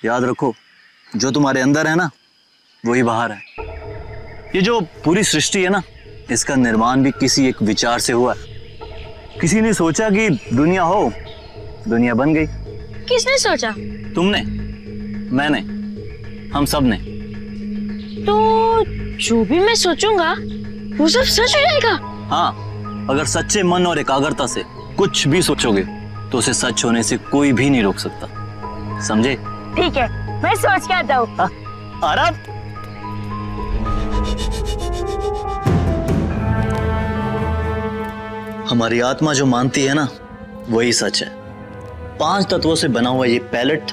याद रखो, जो तुम्हारे अंदर है ना वही बाहर है। ये जो पूरी सृष्टि है ना, इसका निर्माण भी किसी एक विचार से हुआ है। किसी ने सोचा कि दुनिया हो, दुनिया बन गई। किसने सोचा? तुमने, मैंने, हम सब ने। तो जो भी मैं सोचूंगा वो सब सच हो जाएगा? हाँ, अगर सच्चे मन और एकाग्रता से कुछ भी सोचोगे तो उसे सच होने से कोई भी नहीं रोक सकता, समझे? ठीक है, मैं सोच के आता हूँ। आरव, हमारी आत्मा जो मानती है ना वही सच है। 5 तत्वों से बना हुआ ये पैलेट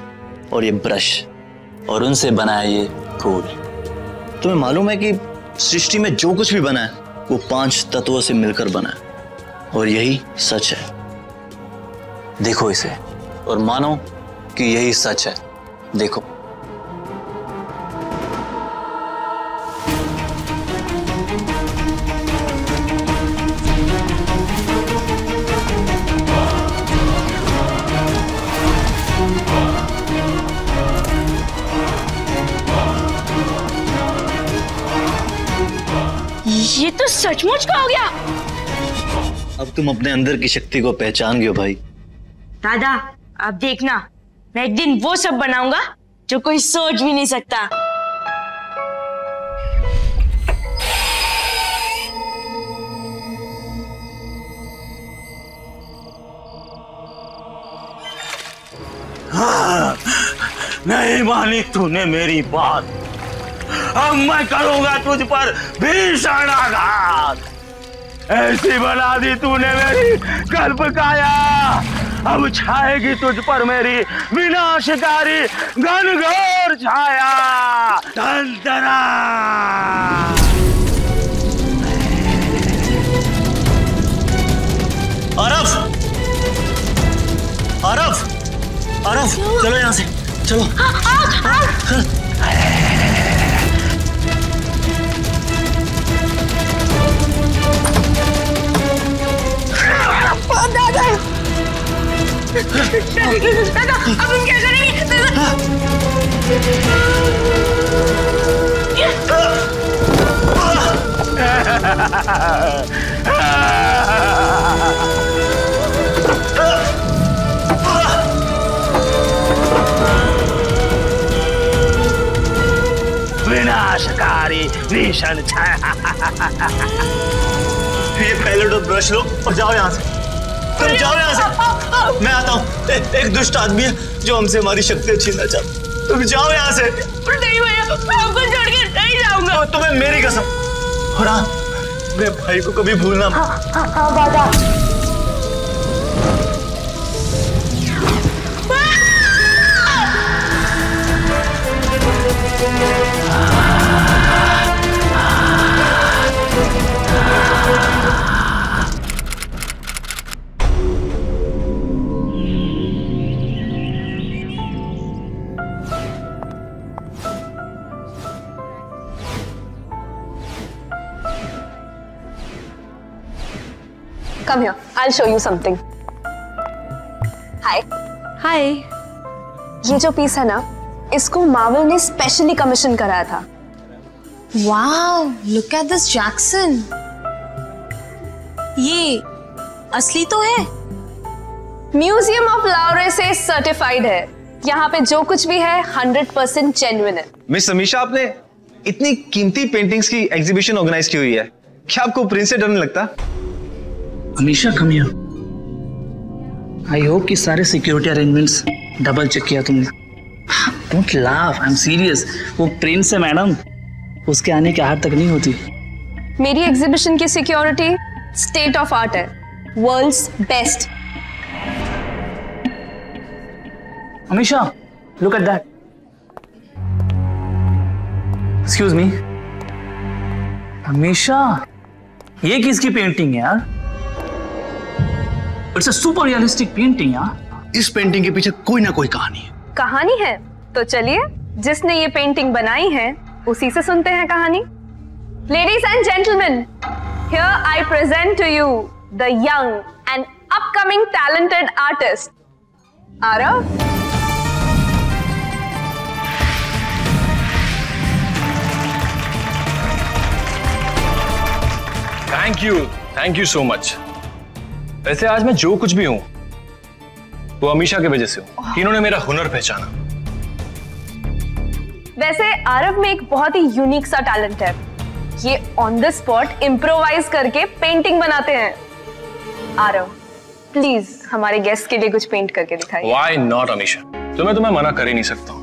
और ये ब्रश और उनसे बना है ये फूल। तुम्हें मालूम है कि सृष्टि में जो कुछ भी बना है वो 5 तत्वों से मिलकर बना है और यही सच है। देखो इसे और मानो कि यही सच है। देखो, ये तो सचमुच का हो गया। अब तुम अपने अंदर की शक्ति को पहचान गए भाई। दादा, अब देखना, मैं एक दिन वो सब बनाऊंगा जो कोई सोच भी नहीं सकता। हाँ, नहीं मानी तूने मेरी बात। अब मैं करूंगा तुझ पर भीषण आघात। ऐसी बना दी तूने मेरी कल्प काया, अब छाएगी तुझ पर मेरी विनाशकारी घनघोर छाया। दंतना आरव, आरव, आरव, चलो यहाँ से, चलो। दादा, अब हम क्या करेंगे? विनाशकारी भीषण छाया। ये पैलेट और ब्रश लो और जाओ यहाँ से। तुम जाओ यहाँ से, मैं आता हूँ। एक दुष्ट आदमी है जो हमसे हमारी शक्ति छीनना चाहता। तुम जाओ यहाँ से। नहीं भैया, मैं आपको छोड़ के नहीं जाऊंगा। तो तुम्हें मेरी कसम, और हाँ, मेरे भाई को कभी भूलना मत। हाँ दादा। Come here, I'll show you something. Hi. Hi. ये जो पीस है ना, इसको मार्वल ने स्पेशली कमीशन कराया था। Wow, look at this Jackson. ये असली तो है। म्यूजियम ऑफ लाउरे से सर्टिफाइड है। यहाँ पे जो कुछ भी है 100% जेन्युइन है। मिस अमीशा, आपने इतनी कीमती पेंटिंग्स की एग्जीबिशन ऑर्गेनाइज की हुई है, क्या आपको प्रिंस से डर नहीं लगता? Amisha, come here. I hope कि सारे सिक्योरिटी अरेंजमेंट्स डबल चेक किया तुमने। Don't laugh, I am serious. वो प्रिंस है मैडम, उसके आने की आहट तक नहीं होती। मेरी एग्जीबिशन की सिक्योरिटी स्टेट ऑफ आर्ट है, world's best. Amisha, look at that. Excuse me Amisha, ये किसकी पेंटिंग है यार? It's a super realistic painting यार। इस पेंटिंग के पीछे कोई ना कोई कहानी है। कहानी है तो चलिए, जिसने ये पेंटिंग बनाई है उसी से सुनते हैं कहानी। Ladies and gentleman, here I present to you the young and upcoming talented artist Aarav. Thank you so much. वैसे आज मैं जो कुछ भी हूं वो अमीशा की वजह से हूं, कि इन्होंने मेरा हुनर पहचाना। वैसे आरव में एक बहुत ही यूनिक सा टैलेंट है, ये ऑन द स्पॉट इम्प्रोवाइज करके पेंटिंग बनाते हैं। आरव प्लीज हमारे गेस्ट के लिए कुछ पेंट करके दिखाइए। Why not Amisha? तुम्हें मना कर ही नहीं सकता हूं।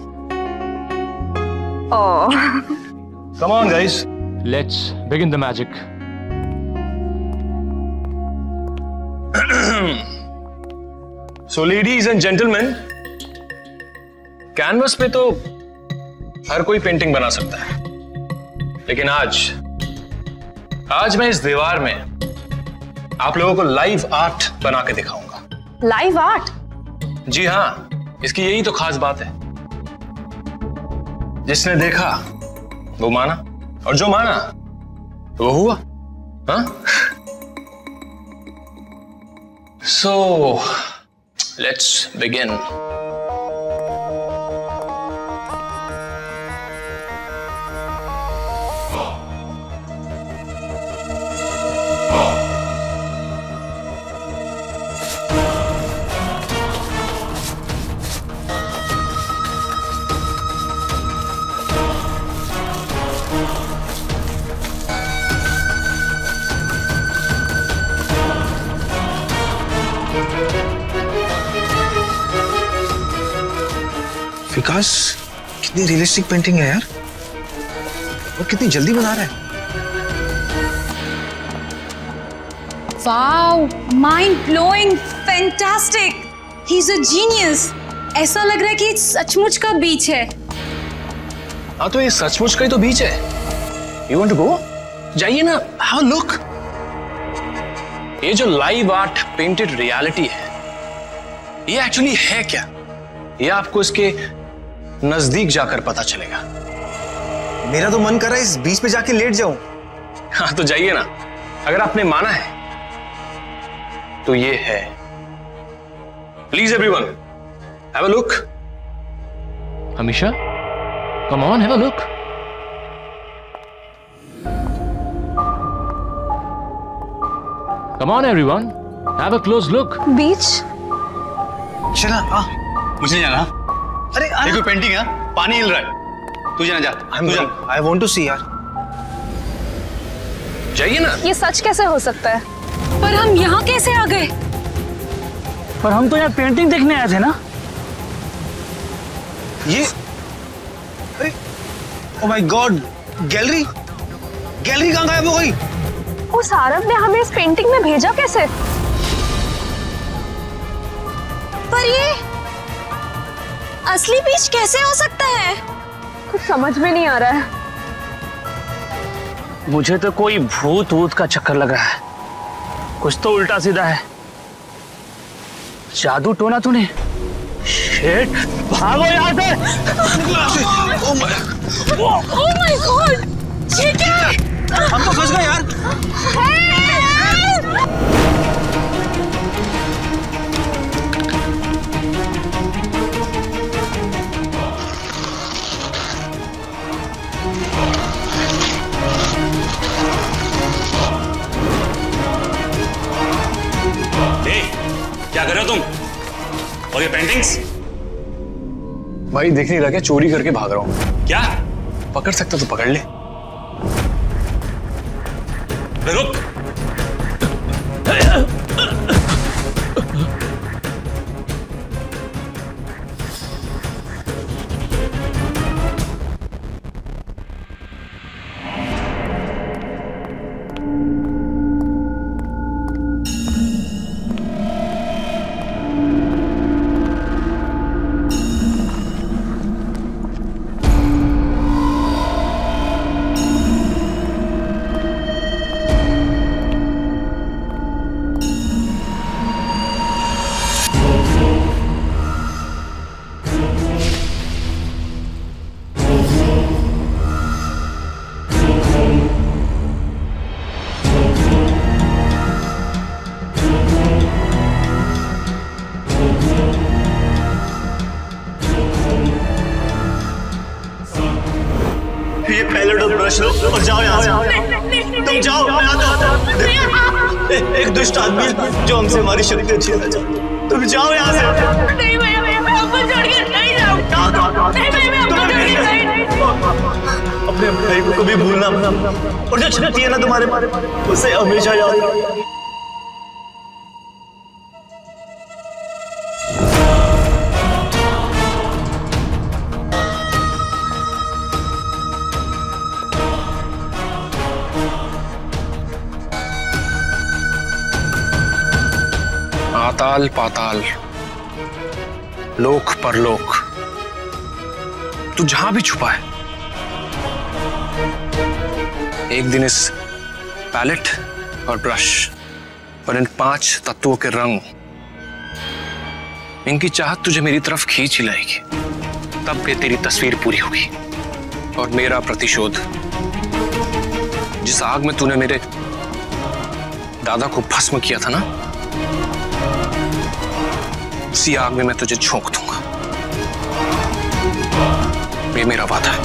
Come on guys, let's begin the magic. So ladies and gentlemen, canvas पे तो हर कोई पेंटिंग बना सकता है, लेकिन आज मैं इस दीवार में आप लोगों को लाइव आर्ट बना के दिखाऊंगा। Live art? जी हाँ, इसकी यही तो खास बात है। जिसने देखा वो माना, और जो माना वो हुआ। हाँ? So let's begin. विकास, कितनी रियलिस्टिक पेंटिंग है यार, और कितनी जल्दी बना रहा है। Wow, mind blowing, fantastic. He's a genius. ऐसा लग रहा है कि सचमुच का बीच है। हाँ तो ये सचमुच का ही तो बीच है। You want to go? जाइए ना, have a look. ये जो लाइव आर्ट पेंटेड रियलिटी है, ये एक्चुअली है क्या? ये आपको इसके नजदीक जाकर पता चलेगा। मेरा तो मन कर रहा है इस बीच पे जाके लेट जाऊं। हाँ तो जाइए ना, अगर आपने माना है तो ये है। Please everyone, have a look. Amisha, come on, have a look. Come on everyone, have a close look. बीच? चला, हाँ। मुझे नहीं जाना। अरे ये कोई पेंटिंग है, पानी हिल रहा है। तू जाना, जा। आई वॉन्ट टू सी यार। जाइए ना। ये सच कैसे हो सकता है? पर हम यहाँ कैसे आ गए? पर हम तो यहाँ पेंटिंग देखने आए थे ना। ये, अरे, ओ माय गॉड, गैलरी कहाँ गायब हो गई? उस आरव ने हमें इस पेंटिंग में भेजा कैसे? पर ये असली बीच कैसे हो सकता है? कुछ समझ में नहीं आ रहा है। मुझे तो कोई भूत वूत का चक्कर लग रहा है, कुछ तो उल्टा सीधा है। जादू टोना तूने? शिट, भागो यहाँ से! ओह माय गॉड, ये क्या है? हम तो फंस गए यार। क्या कर रहे हो तुम? और ये पेंटिंग्स? भाई देख नहीं रहा क्या, चोरी करके भाग रहा हूँ। क्या? पकड़ सकता तो पकड़ ले। रुक। और जाओ यहाँ से। तुम जाओ, मैं आता हूँ। एक दुष्ट आदमी है जो हमसे हमारी शक्ति छीनना चाहता है। तुम जाओ यहाँ से। नहीं भैया, मैं आपको छोड़ के नहीं जाऊंगा। नहीं भैया, मैं आपको छोड़ के नहीं। अपने भाई को कभी भूलना मत, और जो शक्ति है ना तुम्हारे उसे हमेशा याद रखना। आताल पाताल, लोक परलोक, तू जहां भी छुपा है, एक दिन इस पैलेट और ब्रश और इन 5 तत्वों के रंग, इनकी चाहत तुझे मेरी तरफ खींच ही लाएगी। तब ये तेरी तस्वीर पूरी होगी और मेरा प्रतिशोध, जिस आग में तूने मेरे दादा को भस्म किया था ना, उसी आग में मैं तुझे झोंक दूंगा। ये मेरा वादा है।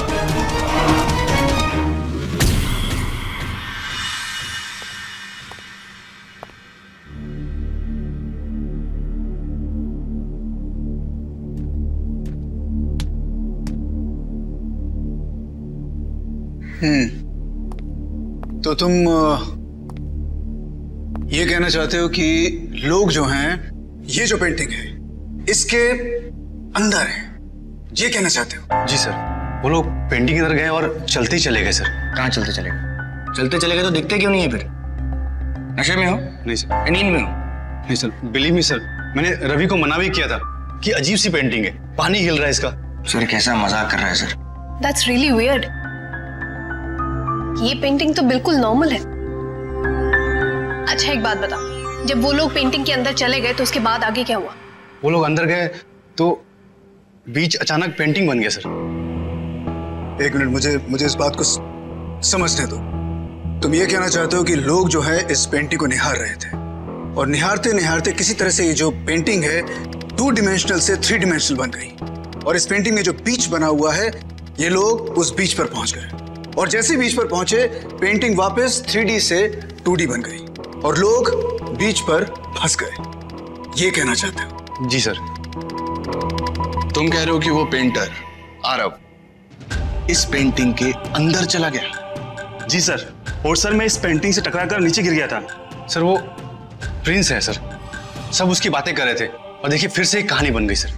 तो तुम ये कहना चाहते हो कि लोग जो हैं, ये जो पेंटिंग है इसके अंदर है, ये कहना चाहते हो? जी सर, वो लोग पेंटिंग के अंदर गए और चलते ही चले गए सर। कहाँ चलते चले गए? चलते चले गए तो दिखते क्यों नहीं है फिर? नशे में हो? नहीं सर। नींद में हो? नहीं सर, बिलीव मी सर, मैंने रवि को मना भी किया था कि अजीब सी पेंटिंग है, पानी हिल रहा है इसका। सर कैसा मजाक कर रहा है सर? That's really weird. ये पेंटिंग तो बिल्कुल नॉर्मल है। अच्छा एक बात बता, जब वो लोग पेंटिंग के अंदर चले गए तो उसके बाद आगे क्या हुआ? वो लोग अंदर गए तो बीच अचानक पेंटिंग बन गया सर। एक मिनट, मुझे इस बात को समझने दो। तुम ये कहना चाहते हो कि लोग जो है इस पेंटिंग को निहार रहे थे और निहारते निहारते किसी तरह से ये जो पेंटिंग है 2 डिमेंशनल से 3 डिमेंशनल बन गई, और इस पेंटिंग में जो बीच बना हुआ है ये लोग उस बीच पर पहुंच गए, और जैसे बीच पर पहुंचे पेंटिंग वापस 3D से 2D बन गई और लोग बीच पर फंस गए। ये कहना चाहते हो? जी सर। तुम कह रहे हो कि वो पेंटर आरव इस पेंटिंग के अंदर चला गया? जी सर, और सर मैं इस पेंटिंग से टकराकर नीचे गिर गया था। सर वो प्रिंस है सर, सब उसकी बातें कर रहे थे और देखिए फिर से एक कहानी बन गई सर।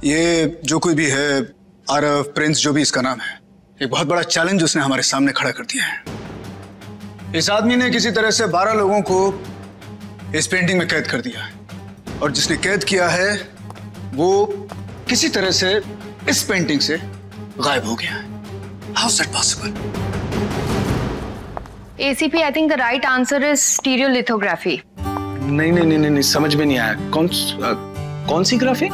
ये जो कोई भी है, आरव, प्रिंस, जो भी इसका नाम है, एक बहुत बड़ा चैलेंज उसने हमारे सामने खड़ा कर दिया है। इस आदमी ने किसी तरह से 12 लोगों को इस पेंटिंग में कैद कर दिया है, और जिसने कैद किया है वो किसी तरह से इस पेंटिंग से गायब हो गया है। How is that possible? ACP, I think the right answer is stereolithography. नहीं, समझ में नहीं आया। कौन सी ग्राफी?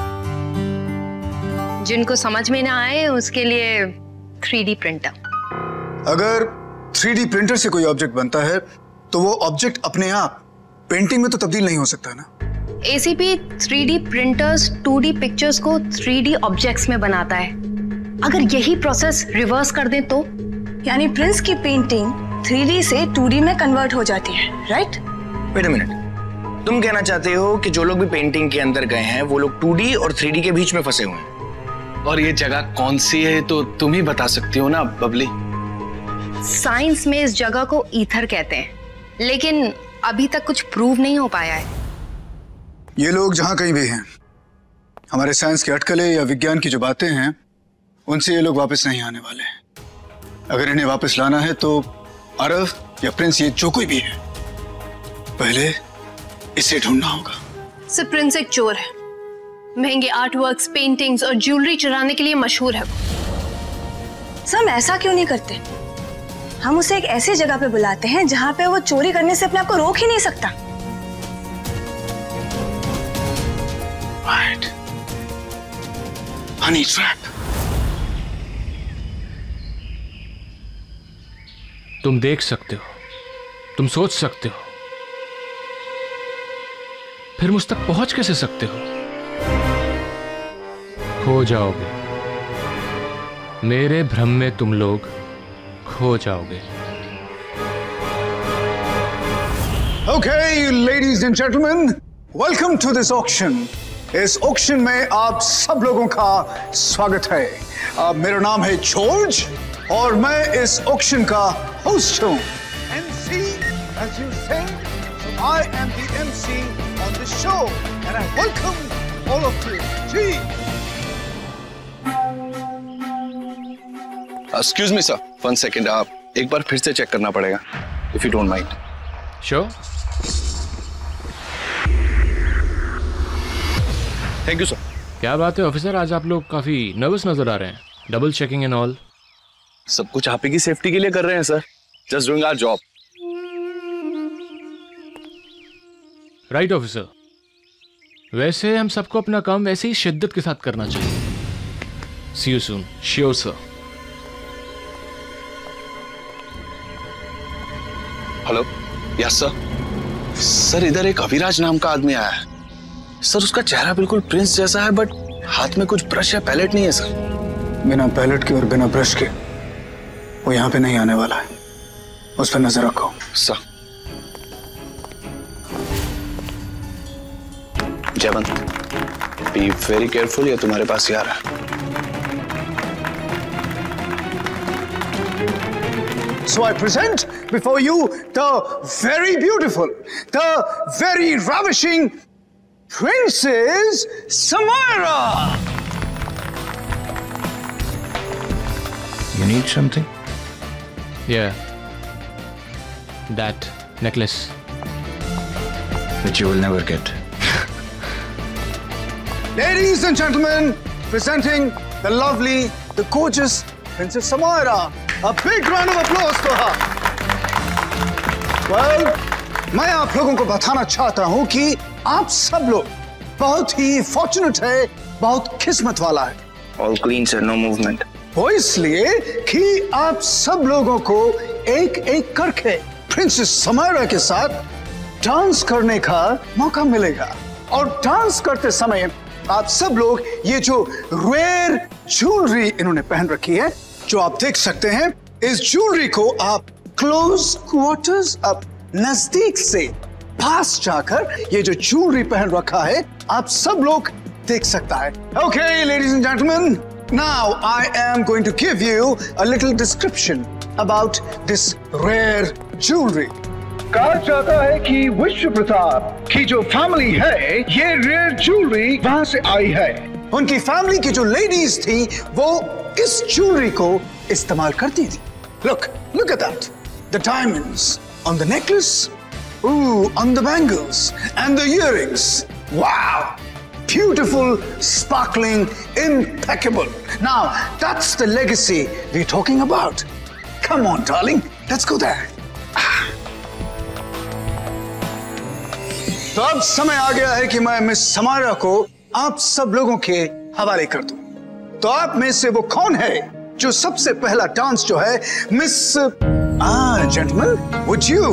जिनको समझ में ना आए उसके लिए 3D प्रिंटर। अगर 3D प्रिंटर से कोई ऑब्जेक्ट बनता है तो वो ऑब्जेक्ट अपने आप पेंटिंग में तो तब्दील नहीं हो सकता ना। ACP, 3D printers 2D pictures को 3D ऑब्जेक्ट्स में बनाता है। अगर यही प्रोसेस रिवर्स कर दें तो? यानी प्रिंस की पेंटिंग 3D से 2D में कन्वर्ट हो जाती है, राइट? वेट अ मिनट, तुम कहना चाहते हो कि जो लोग भी पेंटिंग के अंदर गए हैं वो लोग 2D और 3D के बीच में फंसे हुए हैं? और ये जगह कौन सी है तो तुम ही बता सकती हो ना बबली। साइंस में इस जगह को ईथर कहते हैं, लेकिन अभी तक कुछ प्रूव नहीं हो पाया है। ये लोग जहां कहीं भी हैं, हमारे साइंस के अटकलें या विज्ञान की जो बातें हैं उनसे ये लोग वापस नहीं आने वाले हैं। अगर इन्हें वापस लाना है तो आरव या प्रिंस, ये जो कोई भी है, पहले इसे ढूंढना होगा। सर, प्रिंस एक चोर है। महंगे आर्ट वर्क्स, पेंटिंग्स और ज्वेलरी चुराने के लिए मशहूर है वो। सर, हम ऐसा क्यों नहीं करते? हम उसे एक ऐसी जगह पे बुलाते हैं जहां पे वो चोरी करने से अपने आप को रोक ही नहीं सकता। Right. Honey trap. तुम देख सकते हो, तुम सोच सकते हो, फिर मुझ तक पहुंच कैसे सकते हो? खो जाओगे मेरे भ्रम में, तुम लोग खो जाओगे। Okay, ladies and gentlemen, welcome to this auction. इस ऑक्शन में आप सब लोगों का स्वागत है। मेरा नाम है जॉर्ज और मैं इस ऑक्शन का होस्ट हूँ। MC, as you say, so I am the MC on the show and I welcome all of you. Ji. Excuse me, sir. 1 second. आप एक बार फिर से चेक करना पड़ेगा, if you don't mind. Sure. Thank you sir. क्या बात है officer, आज आप लोग काफी नर्वस नजर आ रहे हैं। Double checking and all. सब कुछ आप ही की सेफ्टी के लिए कर रहे हैं sir. Just doing our job. Right officer, वैसे हम सबको अपना काम वैसे ही शिद्दत के साथ करना चाहिए। See you soon. Sure sir. Hello. Yes sir. Sir इधर एक अविराज नाम का आदमी आया है सर। उसका चेहरा बिल्कुल प्रिंस जैसा है, बट हाथ में कुछ ब्रश या पैलेट नहीं है सर। बिना पैलेट के और बिना ब्रश के वो यहाँ पे नहीं आने वाला है, उस पर नजर रखो। Sir. Jaywant, be very careful, ये तुम्हारे पास ही आ रहा है। So I present before you the very beautiful, the very ravishing Princess Samira. You need something? Yeah. That necklace. Which you will never get. Ladies and gentlemen, presenting the lovely, the gorgeous Princess Samira. A big round of applause for her. Well, मैं आप लोगों को बताना चाहता हूं कि आप सब लोग बहुत ही फॉर्चुनेट है, बहुत किस्मत वाला है। All clean sir, no movement. वो इसलिए कि आप सब लोगों को एक एक करके प्रिंसेस समायरा के साथ डांस करने का मौका मिलेगा। और डांस करते समय आप सब लोग ये जो रेयर ज्वेलरी इन्होंने पहन रखी है, जो आप देख सकते हैं, इस ज्वेलरी को आप क्लोज क्वार्टर्स, अब नजदीक से पास जाकर ये जो ज्वेलरी पहन रखा है आप सब लोग देख सकता है। Okay, ladies and gentlemen, now I am going to give you a little description about this rare jewelry. कहा जाता है कि विश्व प्रताप की जो फैमिली है, ये रेयर ज्वेलरी वहां से आई है। उनकी फैमिली की जो लेडीज थी वो इस ज्वेलरी को इस्तेमाल करती थी। Look at that. The diamonds on the necklace, on the bangles and the earrings. Wow! Beautiful, sparkling, impeccable. Now, that's the legacy we're talking about. Come on, darling, let's go there. तो अब समय आ गया है कि मैं miss Samaira को आप सब लोगों के हवाले कर दूं। तो आप में से वो कौन है जो सबसे पहला डांस जो है miss gentlemen, would you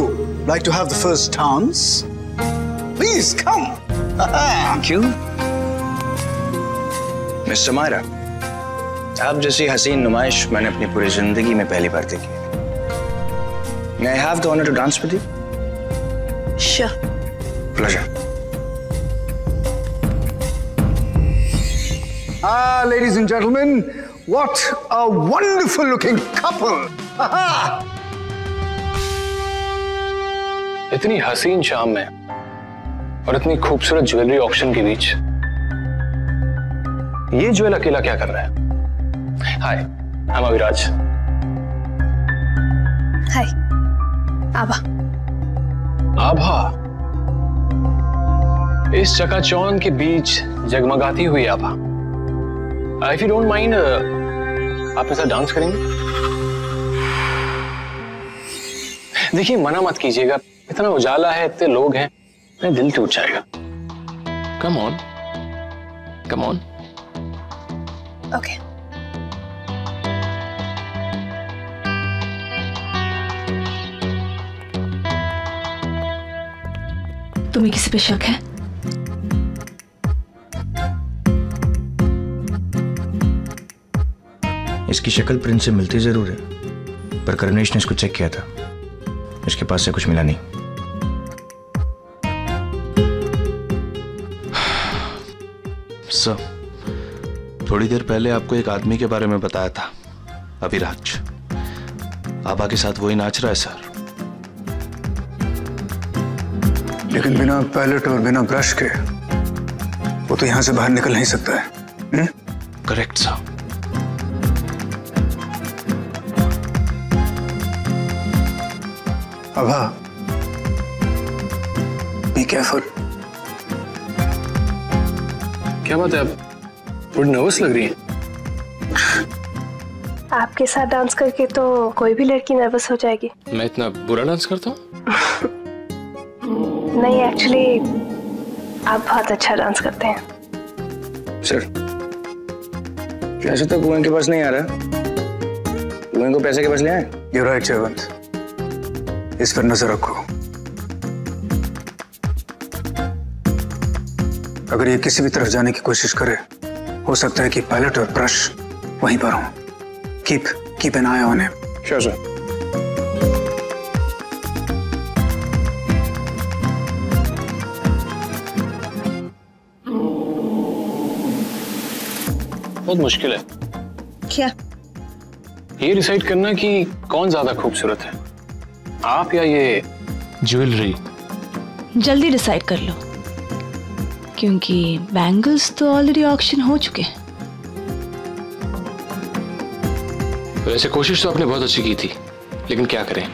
like to have the first dance? Please come. Thank you. Miss Samaira, आप जैसी हसीन नुमाइश मैंने अपनी पूरी जिंदगी में पहली बार देखी। May I have the honor to dance with you? Sure. Pleasure. Ladies and gentlemen, what a wonderful looking couple. इतनी हसीन शाम में और इतनी खूबसूरत ज्वेलरी ऑक्शन के बीच ये ज्वेल अकेला क्या कर रहा है? हाय, आई एम अविराज। हाय, आभा। आभा, इस चकाचौंध के बीच जगमगाती हुई आभा, इफ यू डोंट माइंड, आप मेरे साथ डांस करेंगे? देखिए, मना मत कीजिएगा, इतना उजाला है, इतने लोग हैं, मेरा दिल टूट जाएगा। Come on, come on. Okay. तुम्हें किसी पे शक है? इसकी शक्ल प्रिंस से मिलती जरूर है, पर करुणेश ने इसको चेक किया था, इसके पास से कुछ मिला नहीं। यस सर, थोड़ी देर पहले आपको एक आदमी के बारे में बताया था, अभिराज। आबा के साथ वही नाच रहा है सर। लेकिन बिना पायलट और बिना ब्रश के वो तो यहां से बाहर निकल नहीं सकता है। Correct sir. Abha, be careful. क्या बात है, आप थोड़ी नर्वस लग रही है। आपके साथ डांस करके तो कोई भी लड़की नर्वस हो जाएगी। मैं इतना बुरा डांस करता हूँ? नहीं, एक्चुअली आप बहुत अच्छा डांस करते हैं। सर, पैसे तो कुएं के पास नहीं आ रहा, कुएं को पैसे के पास ले आए। You're right, जयवंत, इस पर नजर रखो। अगर ये किसी भी तरफ जाने की कोशिश करे, हो सकता है कि पायलट और ब्रश वहीं पर हों। Keep an I on him. Sure sir. बहुत मुश्किल है क्या? ये डिसाइड करना कि कौन ज्यादा खूबसूरत है, आप या ये ज्वेलरी। जल्दी डिसाइड कर लो, क्योंकि बैंगल्स तो ऑलरेडी ऑक्शन हो चुके हैं। वैसे कोशिश तो आपने बहुत अच्छी की थी, लेकिन क्या करें।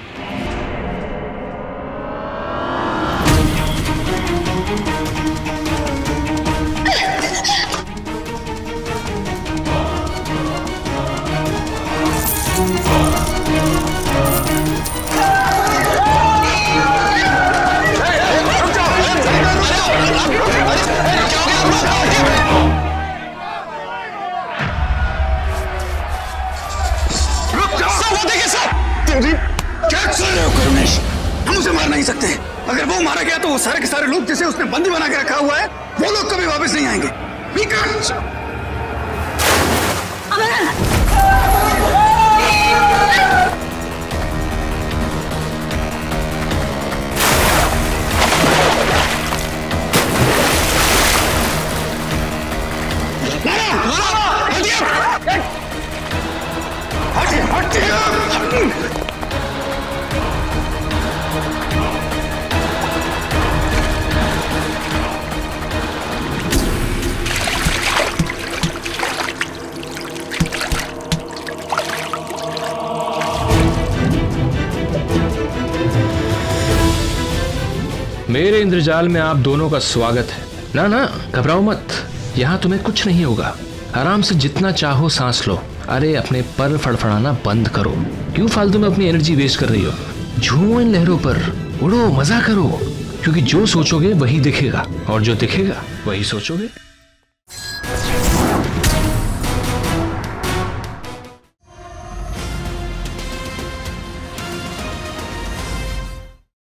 हम उसे मार नहीं सकते। अगर वो मारा गया तो वो सारे के सारे लोग जिसे उसने बंदी बना के रखा हुआ है, वो लोग कभी वापस नहीं आएंगे। मेरे इंद्रजाल में आप दोनों का स्वागत है। ना ना, घबराओ मत, यहाँ तुम्हें कुछ नहीं होगा। आराम से जितना चाहो सांस लो। अरे अपने पर फड़फड़ाना बंद करो। क्यों फालतू में अपनी एनर्जी वेस्ट कर रही हो? झूमो इन लहरों पर, उड़ो, मजा करो, क्योंकि जो सोचोगे वही दिखेगा और जो दिखेगा वही सोचोगे।